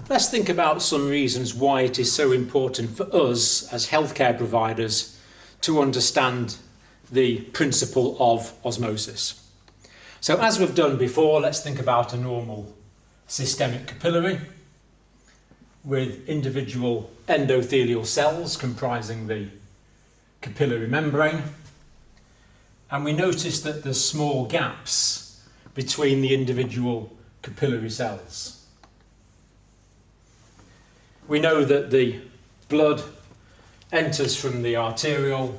Let's think about some reasons why it is so important for us as healthcare providers to understand the principle of osmosis. So as we've done before, let's think about a normal systemic capillary with individual endothelial cells comprising the capillary membrane. And we notice that there's small gaps between the individual capillary cells. We know that the blood enters from the arteriole.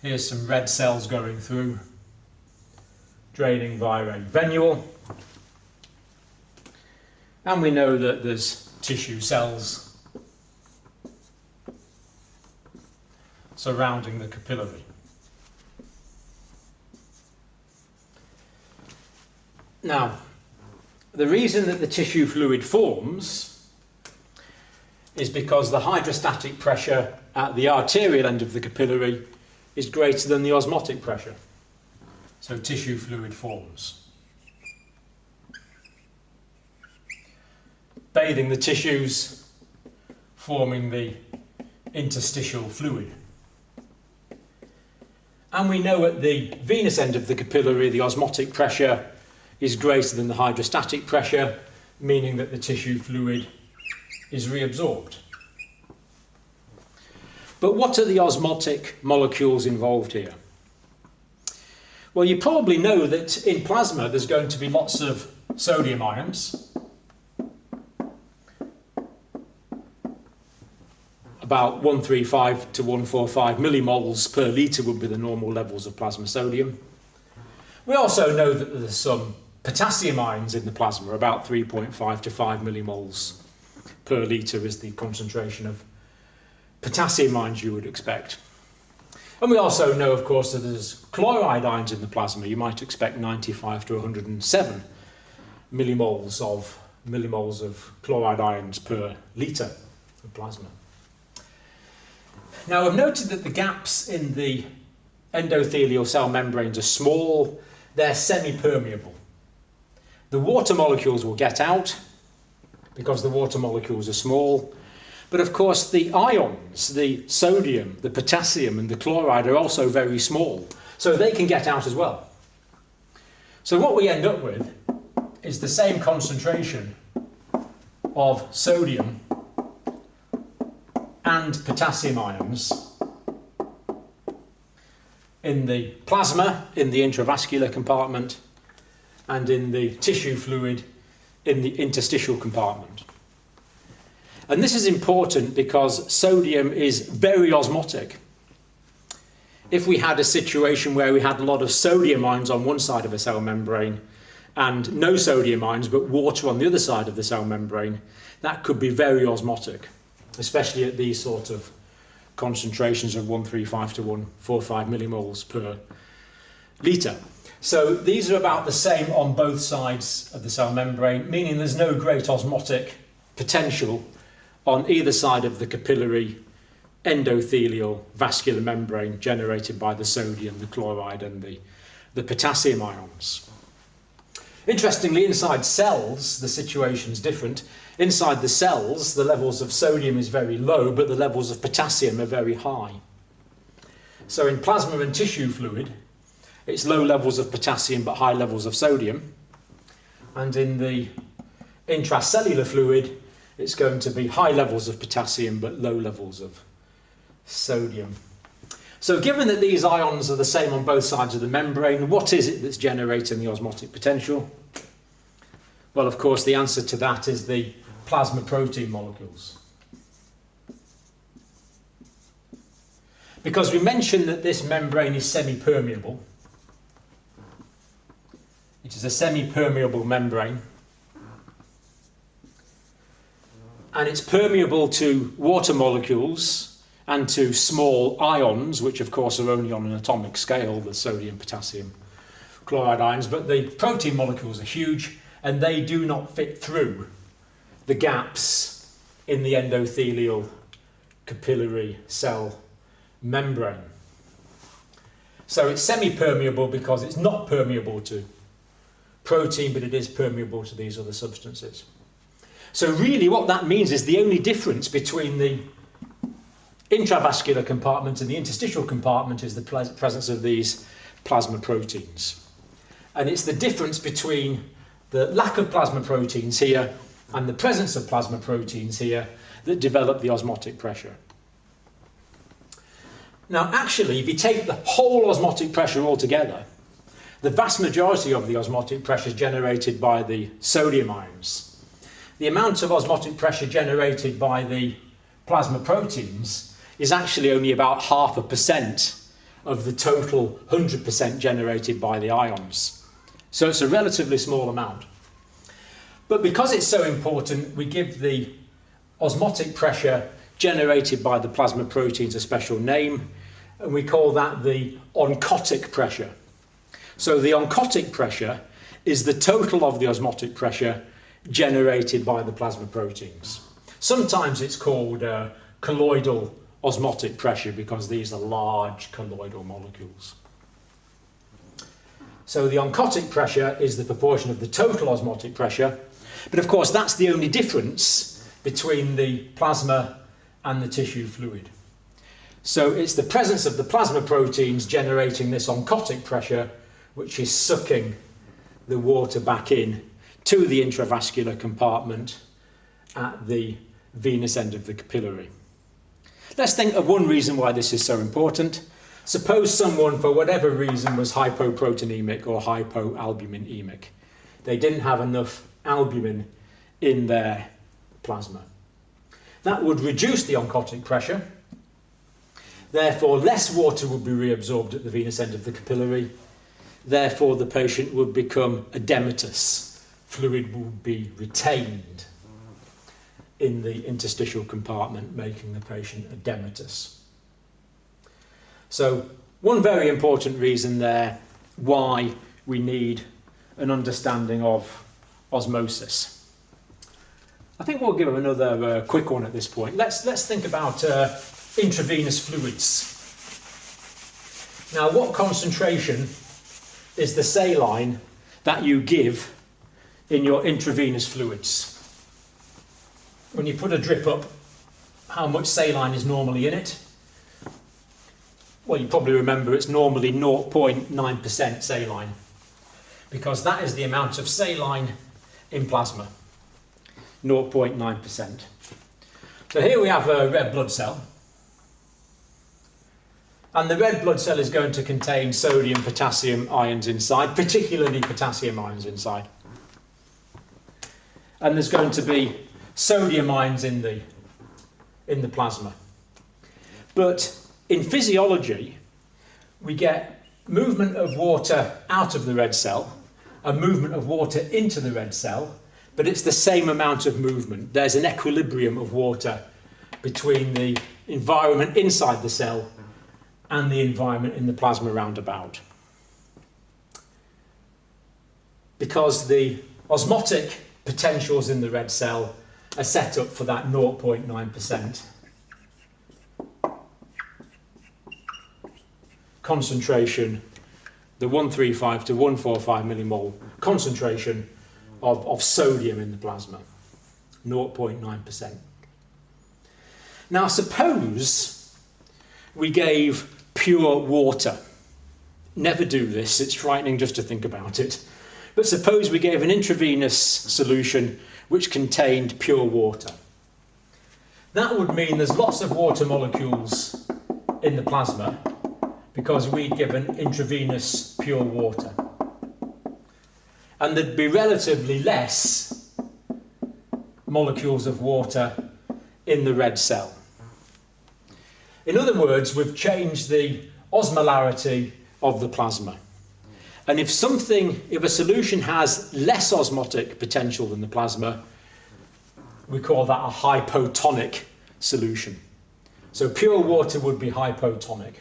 Here's some red cells going through, draining via a venule. And we know that there's tissue cells surrounding the capillary. Now, the reason that the tissue fluid forms is because the hydrostatic pressure at the arterial end of the capillary is greater than the osmotic pressure. So tissue fluid forms. Bathing the tissues, forming the interstitial fluid. And we know at the venous end of the capillary the osmotic pressure is greater than the hydrostatic pressure, meaning that the tissue fluid is reabsorbed. But what are the osmotic molecules involved here? Well, you probably know that in plasma there's going to be lots of sodium ions, about 135 to 145 millimoles per litre would be the normal levels of plasma sodium. We also know that there's some potassium ions in the plasma, about 3.5 to 5 millimoles per litre is the concentration of potassium ions you would expect. And we also know, of course, that there's chloride ions in the plasma. You might expect 95 to 107 millimoles of chloride ions per litre of plasma. Now, I've noted that the gaps in the endothelial cell membranes are small. They're semi-permeable. The water molecules will get out because the water molecules are small. But of course the ions, the sodium, the potassium and the chloride are also very small. So they can get out as well. So what we end up with is the same concentration of sodium and potassium ions in the plasma, in the intravascular compartment, and in the tissue fluid in the interstitial compartment. And this is important because sodium is very osmotic. If we had a situation where we had a lot of sodium ions on one side of a cell membrane and no sodium ions but water on the other side of the cell membrane, that could be very osmotic, especially at these sort of concentrations of 135 to 145 millimoles per litre. So these are about the same on both sides of the cell membrane, meaning there's no great osmotic potential on either side of the capillary endothelial vascular membrane generated by the sodium, the chloride and the potassium ions. Interestingly, inside cells, the situation is different. Inside the cells, the levels of sodium is very low, but the levels of potassium are very high. So in plasma and tissue fluid, it's low levels of potassium but high levels of sodium. And in the intracellular fluid, it's going to be high levels of potassium but low levels of sodium. So given that these ions are the same on both sides of the membrane, what is it that's generating the osmotic potential? Well, of course, the answer to that is the plasma protein molecules. Because we mentioned that this membrane is semi-permeable. It is a semi-permeable membrane. And it's permeable to water molecules and to small ions, which of course are only on an atomic scale, the sodium, potassium, chloride ions, but the protein molecules are huge and they do not fit through the gaps in the endothelial capillary cell membrane. So it's semi-permeable because it's not permeable to protein, but it is permeable to these other substances. So really what that means is the only difference between the intravascular compartment and the interstitial compartment is the presence of these plasma proteins. And it's the difference between the lack of plasma proteins here and the presence of plasma proteins here that develop the osmotic pressure. Now actually, if you take the whole osmotic pressure altogether, the vast majority of the osmotic pressure is generated by the sodium ions. The amount of osmotic pressure generated by the plasma proteins is actually only about 0.5% of the total 100% generated by the ions. So it's a relatively small amount. But because it's so important, we give the osmotic pressure generated by the plasma proteins a special name, and we call that the oncotic pressure. So the oncotic pressure is the total of the osmotic pressure generated by the plasma proteins. Sometimes it's called colloidal osmotic pressure because these are large colloidal molecules. So the oncotic pressure is the proportion of the total osmotic pressure, but of course that's the only difference between the plasma and the tissue fluid. So it's the presence of the plasma proteins generating this oncotic pressure which is sucking the water back in to the intravascular compartment at the venous end of the capillary. Let's think of one reason why this is so important. Suppose someone, for whatever reason, was hypoproteinemic or hypoalbuminemic. They didn't have enough albumin in their plasma. That would reduce the oncotic pressure. Therefore, less water would be reabsorbed at the venous end of the capillary. Therefore, the patient would become edematous. Fluid would be retained in the interstitial compartment, making the patient edematous. So, one very important reason there why we need an understanding of osmosis. I think we'll give another quick one at this point. Let's think about intravenous fluids. Now, what concentration is the saline that you give in your intravenous fluids? When you put a drip up, how much saline is normally in it? Well, you probably remember it's normally 0.9% saline, because that is the amount of saline in plasma, 0.9%. So here we have a red blood cell, and the red blood cell is going to contain sodium, potassium ions inside, particularly potassium ions inside. And there's going to be sodium ions in the plasma. But in physiology, we get movement of water out of the red cell and movement of water into the red cell, but it's the same amount of movement. There's an equilibrium of water between the environment inside the cell and the environment in the plasma roundabout. Because the osmotic potentials in the red cell are set up for that 0.9% concentration, the 135 to 145 millimole concentration of sodium in the plasma, 0.9%. Now suppose we gave pure water. Never do this, it's frightening just to think about it. But suppose we gave an intravenous solution which contained pure water. That would mean there's lots of water molecules in the plasma because we'd given intravenous pure water. And there'd be relatively less molecules of water in the red cell. In other words, we've changed the osmolarity of the plasma. And if a solution has less osmotic potential than the plasma, we call that a hypotonic solution. So pure water would be hypotonic.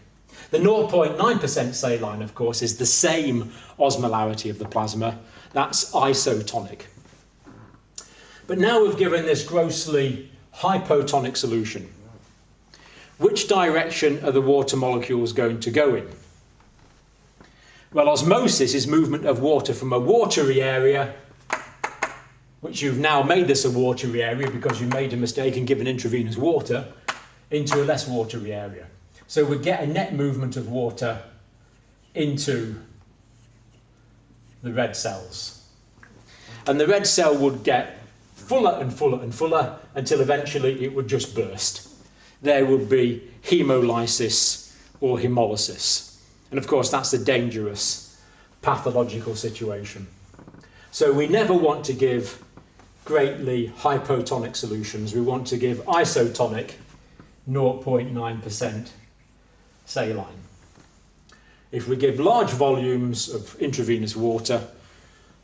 The 0.9% saline, of course, is the same osmolarity of the plasma. That's isotonic. But now we've given this grossly hypotonic solution. Which direction are the water molecules going to go in? Well, osmosis is movement of water from a watery area which you've now made this a watery area because you made a mistake and given intravenous water, into a less watery area. So we get a net movement of water into the red cells. And the red cell would get fuller and fuller and fuller until eventually it would just burst. There would be hemolysis or hemolysis. And of course that's a dangerous pathological situation. So we never want to give greatly hypotonic solutions. We want to give isotonic 0.9% saline. If we give large volumes of intravenous water,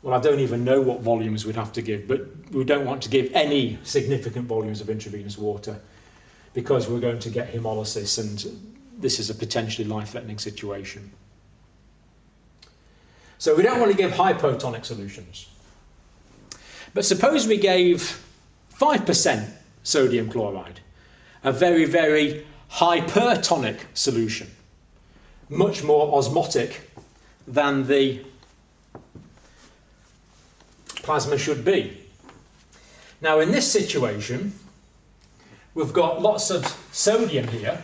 well, I don't even know what volumes we'd have to give, but we don't want to give any significant volumes of intravenous water because we're going to get hemolysis, and this is a potentially life-threatening situation. So we don't want to give hypotonic solutions. But suppose we gave 5% sodium chloride, a very, very hypertonic solution, much more osmotic than the plasma should be. Now in this situation, we've got lots of sodium here.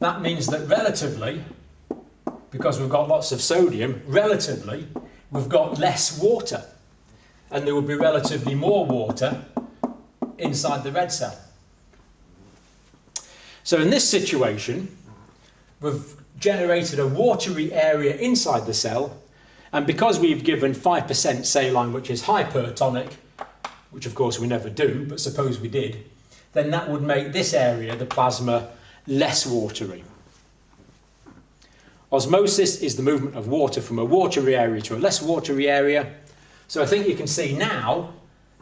That means that relatively, because we've got lots of sodium, relatively, we've got less water. And there will be relatively more water inside the red cell. So in this situation, we've generated a watery area inside the cell, and because we've given 5% saline, which is hypertonic, which of course we never do, but suppose we did, then that would make this area, the plasma, less watery. Osmosis is the movement of water from a watery area to a less watery area. So I think you can see now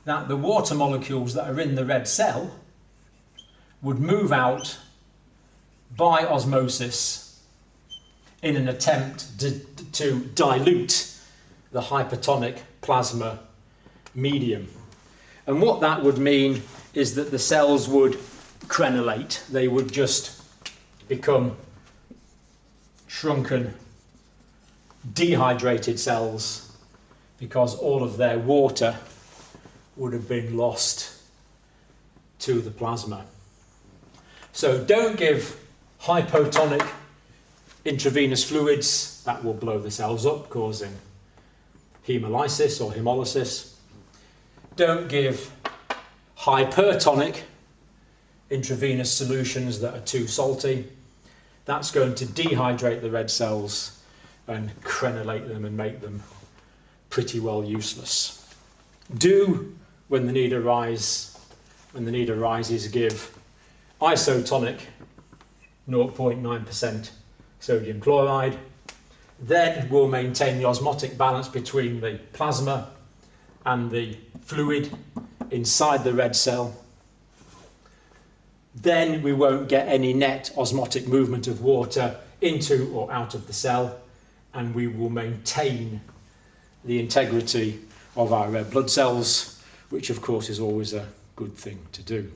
that the water molecules that are in the red cell would move out by osmosis in an attempt to dilute the hypertonic plasma medium. And what that would mean is that the cells would crenulate. They would just become shrunken, dehydrated cells, because all of their water would have been lost to the plasma. So don't give hypotonic intravenous fluids. That will blow the cells up, causing hemolysis or hemolysis. Don't give hypertonic intravenous solutions that are too salty. That's going to dehydrate the red cells and crenulate them and make them pretty well useless. Do, when the need arises, give isotonic 0.9% sodium chloride. Then we'll maintain the osmotic balance between the plasma and the fluid inside the red cell. Then we won't get any net osmotic movement of water into or out of the cell, and we will maintain the integrity of our red blood cells, which of course is always a good thing to do.